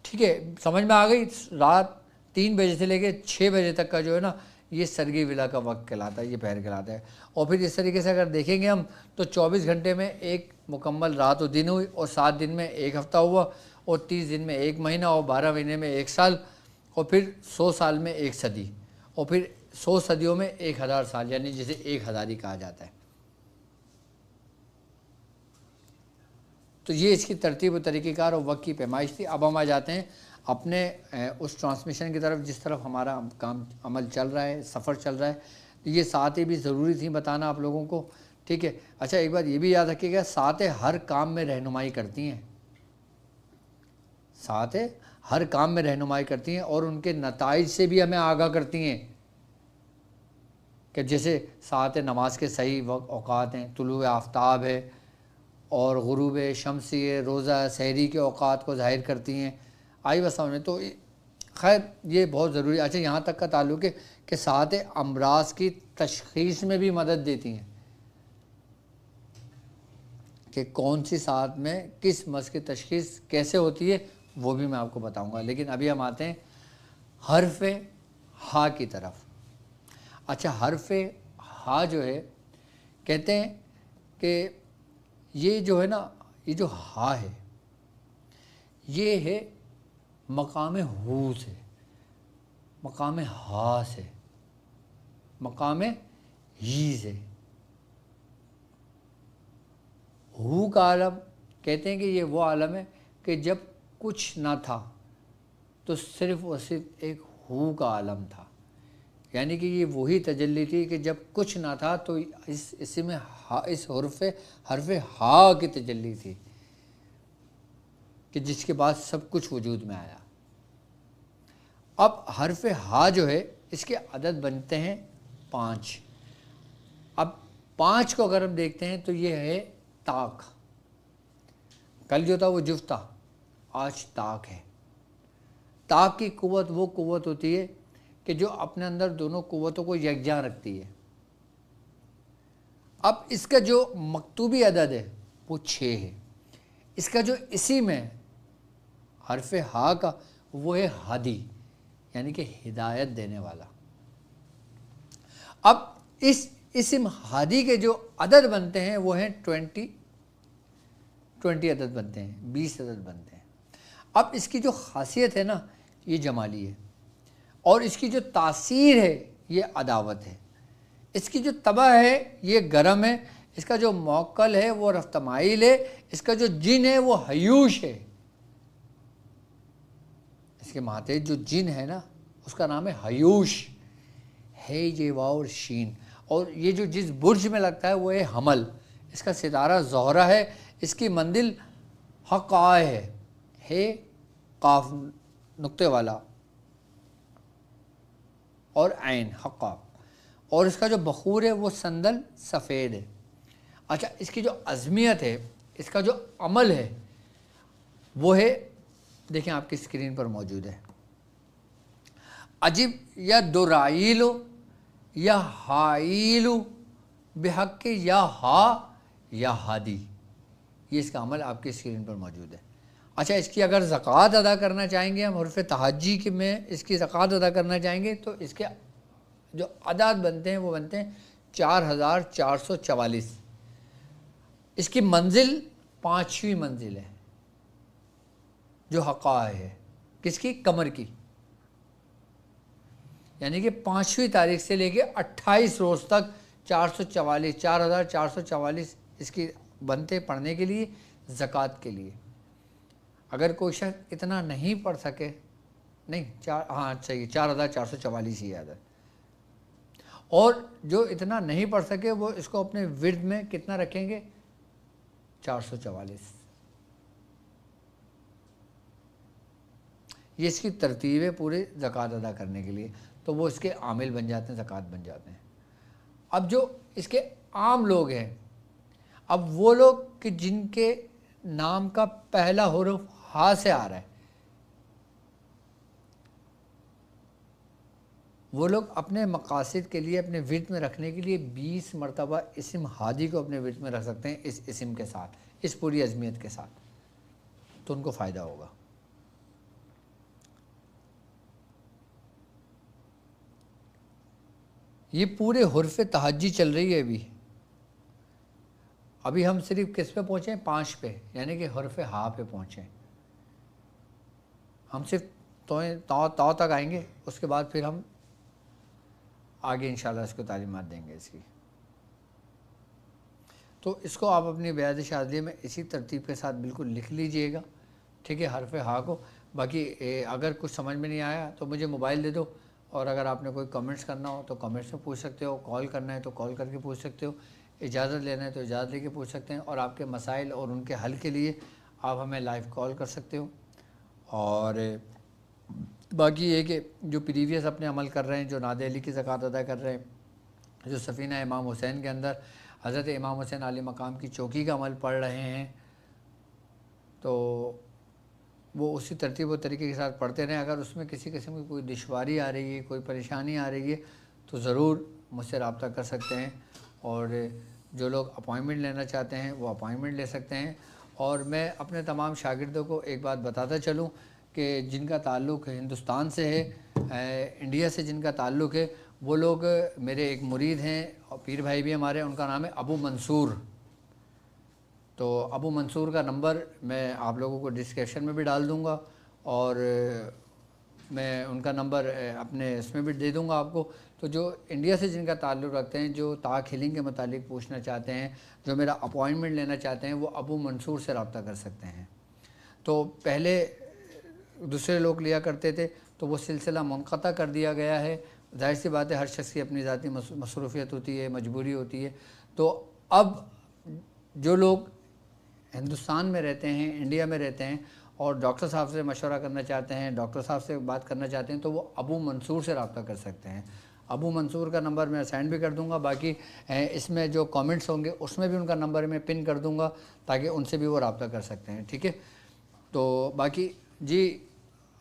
ٹھیک ہے؟ سمجھ میں آ گئی؟ رات 3 بجے سے لے کے 6 بجے تک کا جو ہے نا، یہ سرگی ولا کا وقت کہلاتا ہے، یہ پہر کہلاتا ہے۔ اور پھر اس طریقے سے اگر دیکھیں گے ہم تو 24 گھنٹے میں ایک مکمل رات و دن ہوئی، اور 7 دن میں ایک ہفتہ ہوا، اور 30 دن میں ایک مہینہ، اور 12 مہینے میں ایک سال، اور پھر 100 سال میں ایک صدی، اور پھر 100 صدیوں میں 1000 سال، یعنی جسے 1000 ہی کہا جاتا ہے۔ تو یہ اس کی ترتیب و طریقہ کار اور وقت کی پیمائش تھی۔ اب ہم آ جاتے ہیں اپنے اس ٹرانسمیشن کی طرف جس طرف ہمارا کام عمل چل رہا ہے، سفر چل رہا ہے۔ یہ ساتیں بھی ضروری تھیں بتانا آپ لوگوں کو، ٹھیک ہے؟ اچھا ایک بات یہ بھی یاد رکھیے گا، ساتیں ہر کام میں رہنمائی کرتی ہیں، ساتیں ہر کام میں رہنمائی کرتی ہیں، اور ان کے نتائج سے بھی ہمیں آگاہ کرتی ہیں، کہ جیسے ساعت نماز کے صحیح وقت اوقات ہیں، طلوع آفتاب ہے، اور غروب شمسی ہے، روزہ سحری کے اوقات کو ظاہر کرتی ہیں۔ آئی بس سمجھ میں؟ تو خیر یہ بہت ضروری ہے۔ اچھا یہاں تک کا تعلق ہے کہ ساعت امراض کی تشخیص میں بھی مدد دیتی ہیں، کہ کون سی ساعت میں کس مرض کی تشخیص کیسے ہوتی ہے وہ بھی میں آپ کو بتاؤں گا۔ لیکن ابھی ہم آتے ہیں حرف ہا کی طرف۔ اچھا حرف ہا جو ہے، کہتے ہیں کہ یہ جو ہے نا، یہ جو ہا ہے، یہ ہے مقام ہو سے، مقام ہا سے، مقام ہی سے۔ ہو کا عالم کہتے ہیں کہ یہ وہ عالم ہے کہ جب کچھ نہ تھا تو صرف اور صرف ایک ہو کا عالم تھا، یعنی کہ یہ وہی تجلی تھی کہ جب کچھ نہ تھا تو اسی میں اس حرف ہا کی تجلی تھی کہ جس کے بعد سب کچھ وجود میں آیا۔ اب حرف ہا جو ہے اس کے عدد بنتے ہیں 5۔ اب 5 کو اگر ہم دیکھتے ہیں تو یہ ہے طاق۔ کل جو تھا وہ جفت تھا، آج طاق ہے۔ طاق کی قوت وہ قوت ہوتی ہے کہ جو اپنے اندر دونوں قوتوں کو یکجاں رکھتی ہے۔ اب اس کا جو مکتوبی عدد ہے وہ 6 ہے۔ اس کا جو اسم ہے حرف ہا کا وہ ہے ہادی، یعنی کہ ہدایت دینے والا۔ اب اس اسم ہادی کے جو عدد بنتے ہیں وہ ہیں 20 عدد بنتے ہیں، 20 عدد بنتے ہیں۔ اب اس کی جو خاصیت ہے نا یہ جمالی ہے، اور اس کی جو تاثیر ہے یہ عداوت ہے، اس کی جو طبع ہے یہ گرم ہے، اس کا جو موکل ہے وہ رفتمائل ہے، اس کا جو جن ہے وہ حیوش ہے۔ اس کے ماتحت جو جن ہے نا اس کا نام ہے حیوش، ہے یہ واو اور شین، اور یہ جو جس برج میں لگتا ہے وہ ہے حمل۔ اس کا ستارہ زہرہ ہے، اس کی منزل حقا ہے قاف نقطے والا اور عین حقا، اور اس کا جو بخور ہے وہ صندل سفید ہے۔ اچھا، اس کی جو عظمیت ہے، اس کا جو عمل ہے وہ ہے، دیکھیں آپ کی اسکرین پر موجود ہے، عجب یا درائیلو یا ہائیلو بحق یا ہا یا ہادی، یہ اس کا عمل آپ کی اسکرین پر موجود ہے۔ اچھا، اس کی اگر زکوٰۃ ادا کرنا چاہیں گے ہم حرف تہجی میں اس کی زکوٰۃ ادا کرنا چاہیں گے تو اس کے جو عدد بنتے ہیں وہ بنتے ہیں 4444۔ اس کی منزل 5ویں منزل ہے جو حقا ہے، کس کی؟ قمر کی، یعنی کہ 5ویں تاریخ سے لے کے 28 روز تک 4444 اس کی بنتے پڑھنے کے لیے، زکوٰۃ کے لیے۔ اگر کوئی شخص اتنا نہیں پڑھ سکے، نہیں صحیح 4444 ہی یاد ہے، اور جو اتنا نہیں پڑھ سکے وہ اس کو اپنے ورد میں کتنا رکھیں گے؟ 444۔ یہ اس کی ترتیب ہے پورے زکوٰۃ ادا کرنے کے لیے، تو وہ اس کے عامل بن جاتے ہیں، زکوٰۃ بن جاتے ہیں۔ اب جو اس کے عام لوگ ہیں، اب وہ لوگ کہ جن کے نام کا پہلا حرف ہا سے آ رہا ہے، وہ لوگ اپنے مقاصد کے لیے، اپنے ورد میں رکھنے کے لیے 20 مرتبہ اسم ہادی کو اپنے ورد میں رکھ سکتے ہیں، اس اسم کے ساتھ، اس پوری عظمیت کے ساتھ، تو ان کو فائدہ ہوگا۔ یہ پورے حرف تہجی چل رہی ہے ابھی ہم صرف کس پہ پہنچے؟ 5 پہ، یعنی کہ حرف ہا پہ پہنچے۔ ہم صرف تا تک آئیں گے، اس کے بعد پھر ہم آگے انشاءاللہ اس کو تعلیمات دیں گے اس کی۔ تو اس کو آپ اپنی بیعت شاذلیہ میں اسی ترتیب کے ساتھ بالکل لکھ لیجئے گا، ٹھیک ہے، حرف ہا کو۔ باقی اگر کچھ سمجھ میں نہیں آیا تو مجھے موبائل دے دو، اور اگر آپ نے کوئی کمنٹس کرنا ہو تو کمنٹس میں پوچھ سکتے ہو، کال کرنا ہے تو کال کر کے پوچھ سکتے ہو، اجازت لینا ہے تو اجازت لے کے پوچھ سکتے ہیں، اور آپ کے مسائل اور ان کے حل کے لیے آپ ہمیں لائیو کال کر سکتے ہو۔ اور باقی یہ کہ جو پریویس اپنے عمل کر رہے ہیں، جو ناد علی کی زکوٰۃ ادا کر رہے ہیں، جو سفینہ امام حسین کے اندر حضرت امام حسین عالی مقام کی چوکی کا عمل پڑھ رہے ہیں، تو وہ اسی ترتیب و طریقے کے ساتھ پڑھتے رہیں۔ اگر اس میں کسی قسم کی کوئی دشواری آ رہی ہے، کوئی پریشانی آ رہی ہے تو ضرور مجھ سے رابطہ کر سکتے ہیں، اور جو لوگ اپوائنٹمنٹ لینا چاہتے ہیں وہ اپوائنٹمنٹ لے سکتے ہیں۔ اور میں اپنے تمام شاگردوں کو ایک بات بتاتا چلوں کہ جن کا تعلق ہندوستان سے ہے، انڈیا سے جن کا تعلق ہے، وہ لوگ میرے ایک مرید ہیں اور پیر بھائی بھی ہمارے، ان کا نام ہے ابو منصور۔ تو ابو منصور کا نمبر میں آپ لوگوں کو ڈسکرپشن میں بھی ڈال دوں گا، اور میں ان کا نمبر اپنے اس میں بھی دے دوں گا آپ کو. تو جو انڈیا سے جن کا تعلق رکھتے ہیں, جو طاق ہیلنگ کے متعلق پوچھنا چاہتے ہیں, جو میرا اپوائنٹمنٹ لینا چاہتے ہیں, وہ ابو منصور سے رابطہ کر سکتے ہیں. تو پہلے دوسرے لوگ لیا کرتے تھے تو وہ سلسلہ منقطع کر دیا گیا ہے. ظاہر سی بات ہے, ہر شخص کی اپنی ذاتی مصروفیت ہوتی ہے, مجبوری ہوتی ہے. تو اب جو لوگ ہندوستان میں رہتے ہیں, انڈیا میں رہتے ہیں, اور ڈاکٹر صاحب سے مشورہ کرنا چاہتے ہیں, ڈاکٹر صاحب سے بات کرنا چاہتے ہیں, تو وہ ابو منصور سے رابطہ کر سکتے ہیں. ابو منصور کا نمبر میں سینڈ بھی کر دوں گا. باقی اس میں جو کامنٹس ہوں گے اس میں بھی ان کا نمبر میں پن کر دوں گا, تاکہ ان سے بھی وہ رابطہ کر سکتے ہیں. ٹھیک ہے. تو باقی جی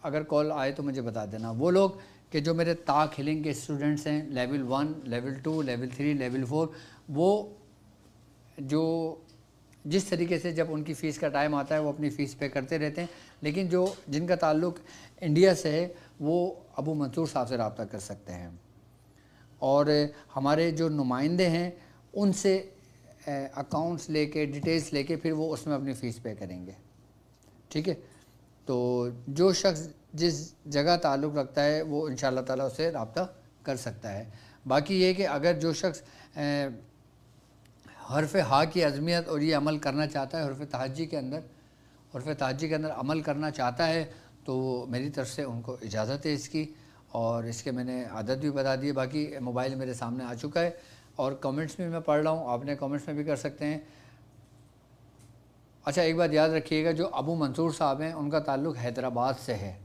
اگر کال آئے تو مجھے بتا دینا. وہ لوگ کہ جو میرے طاق ہیلنگ کے اسٹوڈنٹس ہیں, لیول 1, لیول 2, لیول 3, لیول 4, وہ جو جس طریقے سے جب ان کی فیس کا ٹائم آتا ہے وہ اپنی فیس پے کرتے رہتے ہیں, لیکن جو جن کا تعلق انڈیا سے ہے وہ ابو منصور صاحب سے رابطہ کر سکتے ہیں. اور ہمارے جو نمائندے ہیں ان سے اکاؤنٹس لے کے, ڈیٹیلس لے کے, پھر وہ اس میں اپنی فیس پے کریں گے. ٹھیک ہے. تو جو شخص جس جگہ تعلق رکھتا ہے وہ انشاءاللہ تعالیٰ اس سے رابطہ کر سکتا ہے. باقی یہ کہ اگر جو شخص حرف ہا کی عظمیت اور یہ عمل کرنا چاہتا ہے, حرف تہجی کے اندر عمل کرنا چاہتا ہے, تو میری طرف سے ان کو اجازت ہے اس کی, اور اس کے میں نے عادت بھی بتا دی ہے. باقی موبائل میرے سامنے آ چکا ہے اور کمنٹس بھی میں پڑھ رہا ہوں, آپ نے کمنٹس میں بھی کر سکتے ہیں. اچھا ایک بات یاد رکھیے گا, جو ابو منصور صاحب ہیں ان کا تعلق حیدرآباد سے ہے.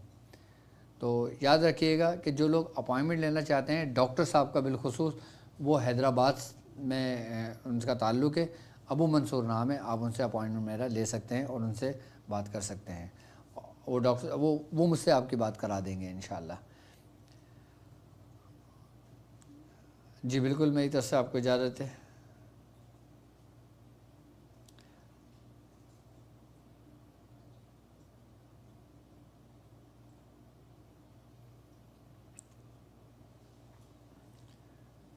تو یاد رکھیے گا کہ جو لوگ اپوائنٹمنٹ لینا چاہتے ہیں, ڈاکٹر صاحب کا بالخصوص, وہ حیدرآباد میں ان کا تعلق ہے. ابو منصور نام ہے, آپ ان سے اپوائنٹمنٹ میرا لے سکتے ہیں اور ان سے بات کر سکتے ہیں. وہ ڈاکٹر وہ مجھ سے آپ کی بات کرا دیں گے انشاءاللہ. جی بالکل, میری طرف سے آپ کو اجازت ہے.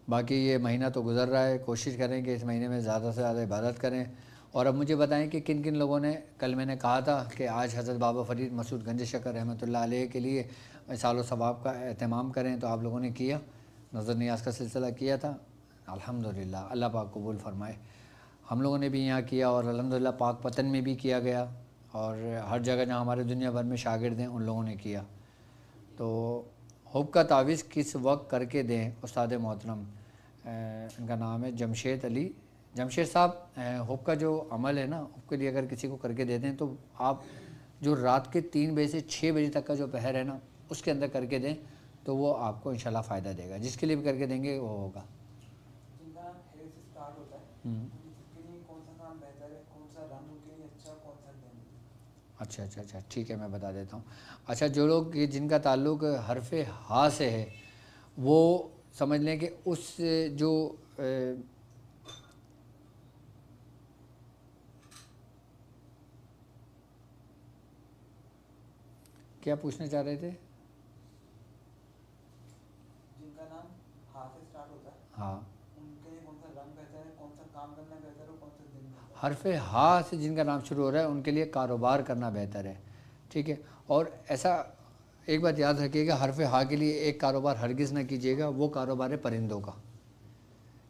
باقی یہ مہینہ تو گزر رہا ہے, کوشش کریں کہ اس مہینے میں زیادہ سے زیادہ عبادت کریں. اور اب مجھے بتائیں کہ کن کن لوگوں نے, کل میں نے کہا تھا کہ آج حضرت بابا فرید مسعود گنج شکر رحمۃ اللہ علیہ کے لیے سال و ثواب کا اہتمام کریں, تو آپ لوگوں نے کیا, نظر نیاز کا سلسلہ کیا تھا. الحمدللہ, اللہ پاک قبول فرمائے. ہم لوگوں نے بھی یہاں کیا, اور الحمدللہ پاک پتن میں بھی کیا گیا, اور ہر جگہ جہاں ہمارے دنیا بھر میں شاگرد ہیں ان لوگوں نے کیا. تو حب کا تعویذ کس وقت کر کے دیں استاد محترم, ان کا نام ہے جمشید صاحب. حب کا جو عمل ہے نا, حب کے لیے اگر کسی کو کر کے دے دیں تو آپ جو رات کے 3 بجے سے 6 بجے تک کا جو پہر ہے نا, اس کے اندر کر کے دیں تو وہ آپ کو انشاءاللہ فائدہ دے گا. جس کے لیے بھی کر کے دیں گے وہ ہوگا. جن کا ہیئر سے سٹارٹ ہوتا ہے ان کے لیے کون سا کام بہتر ہے, کون سا رنگ ان کے لیے اچھا, کون سا دن؟ اچھا ٹھیک ہے, میں بتا دیتا ہوں. اچھا جو لوگ جن کا تعلق حرف ہا سے ہے, وہ سمجھ لیں کہ اس جو کیا پوچھنا چاہ رہے تھے؟ جن کا نام ہا سے سٹارٹ ہوتا ہے, ہاں, ان کے لیے کون سا رنگ بہتر ہے, کون سا کام کرنا بہتر ہے, اور کون سا دن بہتر ہے؟ حرف ہا سے جن کا نام شروع ہو رہا ہے ان کے لیے کاروبار کرنا بہتر ہے. ٹھیک ہے. اور ایسا ایک بات یاد رکھیے گا, حرف ہا کے لیے ایک کاروبار ہرگز نہ کیجیے گا, وہ کاروبار ہے پرندوں کا,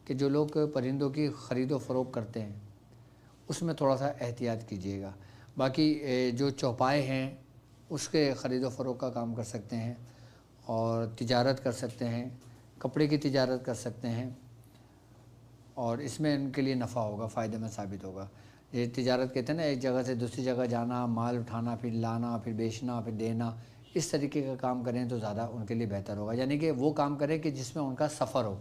کہ جو لوگ پرندوں کی خرید و فروخت کرتے ہیں اس میں تھوڑا سا احتیاط کیجیے گا. باقی جو چوپائے ہیں اس کے خرید و فروخت کا کام کر سکتے ہیں, اور تجارت کر سکتے ہیں, کپڑے کی تجارت کر سکتے ہیں, اور اس میں ان کے لیے نفع ہوگا, فائدہ مند ثابت ہوگا. یہ تجارت کہتے ہیں نا, ایک جگہ سے دوسری جگہ جانا, مال اٹھانا, پھر لانا, پھر بیچنا, پھر دینا, اس طریقے کا کام کریں تو زیادہ ان کے لیے بہتر ہوگا. یعنی کہ وہ کام کریں کہ جس میں ان کا سفر ہو,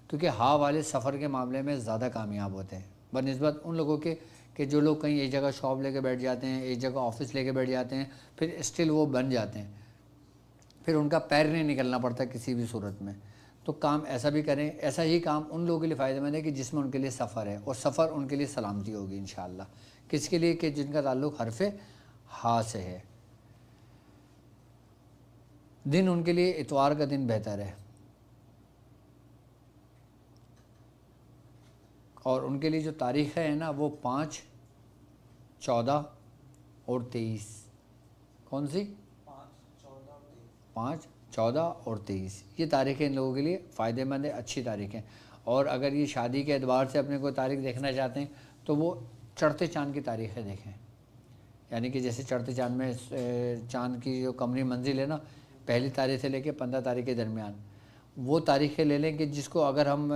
کیونکہ ہا والے سفر کے معاملے میں زیادہ کامیاب ہوتے ہیں بنسبت ان لوگوں کے کہ جو لوگ کہیں ایک جگہ شاپ لے کے بیٹھ جاتے ہیں, ایک جگہ آفس لے کے بیٹھ جاتے ہیں, پھر اسٹل وہ بن جاتے ہیں, پھر ان کا پیر نہیں نکلنا پڑتا کسی بھی صورت میں. تو کام ایسا بھی کریں, ایسا ہی کام ان لوگوں کے لیے فائدہ مند ہے کہ جس میں ان کے لیے سفر ہے, اور سفر ان کے لیے سلامتی ہوگی انشاءاللہ. کس کے لیے؟ کہ جن کا تعلق حرف ہا سے ہے. دن ان کے لیے اتوار کا دن بہتر ہے, اور ان کے لیے جو تاریخ ہے نا وہ 5, 14 اور 23. کون سی؟ 5, 14 اور 23 یہ تاریخیں ان لوگوں کے لیے فائدہ مند ہیں، اچھی تاریخیں۔ اور اگر یہ شادی کے اعتبار سے اپنے کوئی تاریخ دیکھنا چاہتے ہیں تو وہ چڑھتے چاند کی تاریخیں دیکھیں، یعنی کہ جیسے چڑھتے چاند میں چاند کی جو قمری منزل ہے نا، پہلی تاریخ سے لے کے 15 تاریخ کے درمیان وہ تاریخیں لے لیں کہ جس کو اگر ہم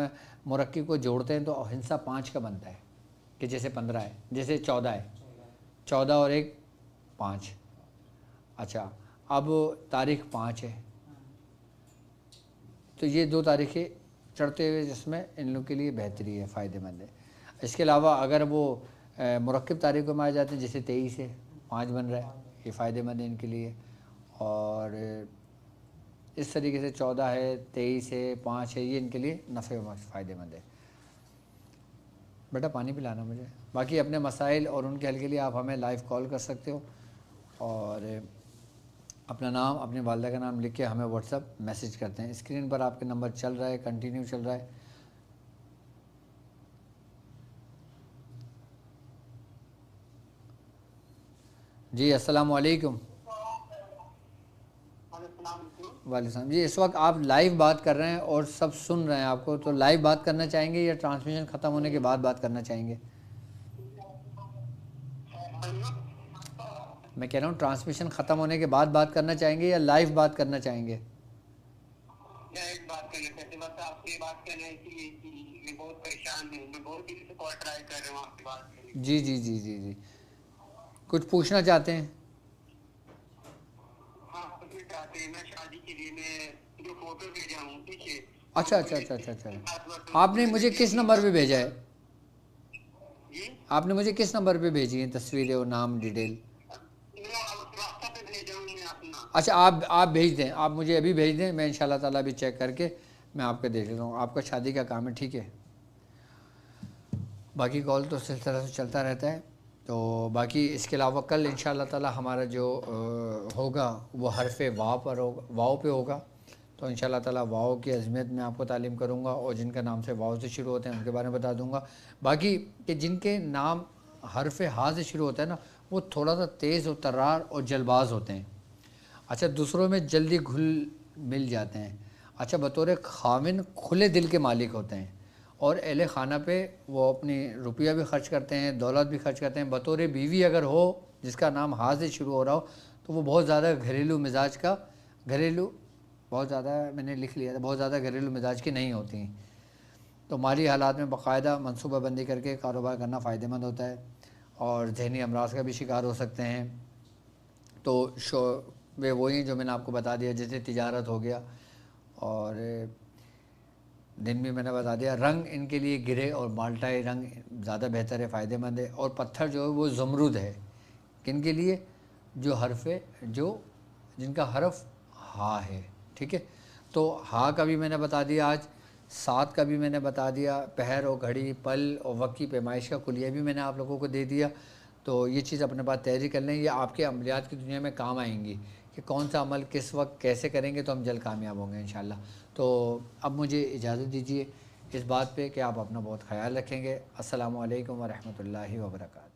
مرکب کو جوڑتے ہیں تو ہندسہ 5 کا بنتا ہے، کہ جیسے 15 ہے، جیسے 14 ہے، 14 اور 1 5۔ اچھا اب تاریخ 5 ہے تو یہ 2 تاریخیں چڑھتے ہوئے جس میں ان لوگوں کے لیے بہتری ہے، فائدہ مند ہے۔ اس کے علاوہ اگر وہ مرکب تاریخ کو مانے جاتے ہیں جیسے 23 ہے، 5 بن رہا ہے، یہ فائدہ مند ہے ان کے لیے۔ اور اس طریقے سے 14 ہے، 23 ہے، 5 ہے، یہ ان کے لیے نفع و فائدہ مند ہے۔ بیٹا پانی پلانا مجھے۔ باقی اپنے مسائل اور ان کے حل کے لیے آپ ہمیں لائیو کال کر سکتے ہو، اور اپنا نام، اپنی والدہ کا نام لکھ کے ہمیں واٹس ایپ میسیج کرتے ہیں۔ اسکرین پر آپ کے نمبر چل رہا ہے، کنٹینیو چل رہا ہے۔ جی السلام علیکم۔ وعلیکم السلام۔ جی اس وقت آپ لائیو بات کر رہے ہیں اور سب سن رہے ہیں آپ کو، تو لائیو بات کرنا چاہیں گے یا ٹرانسمیشن ختم ہونے کے بعد بات کرنا چاہیں گے؟ میں کہہ رہا ہوں ٹرانسمیشن ختم ہونے کے بعد بات کرنا چاہیں گے یا لائیو بات کرنا چاہیں گے؟ بات کرنا چاہتے، بس آپ سے بات کرنا ہے کہ میں بہت پریشان ہوں، میں بہت دن سے کال ٹرائی کر رہا ہوں آپ سے بات کرنے کی۔ جی جی جی جی جی کچھ پوچھنا چاہتے ہیں؟ ہاں پوچھنا چاہتے ہیں، میں شادی کے لیے میں جو فوٹو بھیجا ہوں پیچھے۔ اچھا اچھا اچھا اچھا اچھا آپ نے مجھے کس نمبر پہ بھیجا ہے؟ جی آپ نے مجھے کس نمبر پہ بھیجی ہیں تصویریں اور نام ڈیٹیل؟ راستہ پہ بھیجا ہوں میں اپنا۔ اچھا آپ بھیج دیں، آپ مجھے ابھی بھیج دیں، میں انشاءاللہ تعالیٰ بھی چیک کر کے میں آپ کے دیکھ لیتا ہوں۔ آپ کا شادی کا کام ہے، ٹھیک ہے؟ باقی کال تو اس طرح سے چلتا رہتا ہے۔ تو باقی اس کے علاوہ کل انشاءاللہ تعالیٰ ہمارا جو ہوگا وہ حرف واو پر ہوگا، واو پہ ہوگا۔ تو انشاءاللہ تعالیٰ واو کی عظمت میں آپ کو تعلیم کروں گا، اور جن کا نام سے واو سے شروع ہوتے ہیں ان کے بارے میں بتا دوں گا۔ باقی کہ جن کے نام حرف ہا سے شروع ہوتا ہے نا، وہ تھوڑا سا تیز و ترار اور جلباز ہوتے ہیں۔ اچھا دوسروں میں جلدی گھل مل جاتے ہیں۔ اچھا بطور خاوند کھلے دل کے مالک ہوتے ہیں، اور اہل خانہ پہ وہ اپنی روپیہ بھی خرچ کرتے ہیں، دولت بھی خرچ کرتے ہیں۔ بطور بیوی اگر ہو جس کا نام ہا سے شروع ہو رہا ہو تو وہ بہت زیادہ گھریلو مزاج کا، بہت زیادہ میں نے لکھ لیا تھا، بہت زیادہ گھریلو مزاج کی نہیں ہوتی ہیں۔ تو مالی حالات میں باقاعدہ منصوبہ بندی کر کے کاروبار کرنا فائدہ مند ہوتا ہے، اور ذہنی امراض کا بھی شکار ہو سکتے ہیں۔ تو شعبے وہی ہیں جو میں نے آپ کو بتا دیا، جیسے تجارت ہو گیا، اور دن بھی میں نے بتا دیا۔ رنگ ان کے لیے گرے اور مالٹائی رنگ زیادہ بہتر ہے، فائدہ مند ہے۔ اور پتھر جو ہے وہ زمرد ہے، کن کے لیے؟ جن کا حرف ہا ہے، ٹھیک ہے؟ تو ہا کا بھی میں نے بتا دیا آج، 7 کا بھی میں نے بتا دیا، پہر اور گھڑی، پل اور وقت کی پیمائش کا کلیہ بھی میں نے آپ لوگوں کو دے دیا۔ تو یہ چیز اپنے پاس تیاری کر لیں، یہ آپ کے عملیات کی دنیا میں کام آئیں گی کہ کون سا عمل کس وقت کیسے کریں گے تو ہم جلد کامیاب ہوں گے انشاءاللہ۔ تو اب مجھے اجازت دیجیے اس بات پہ کہ آپ اپنا بہت خیال رکھیں گے۔ السلام علیکم ورحمۃ اللہ وبرکاتہ۔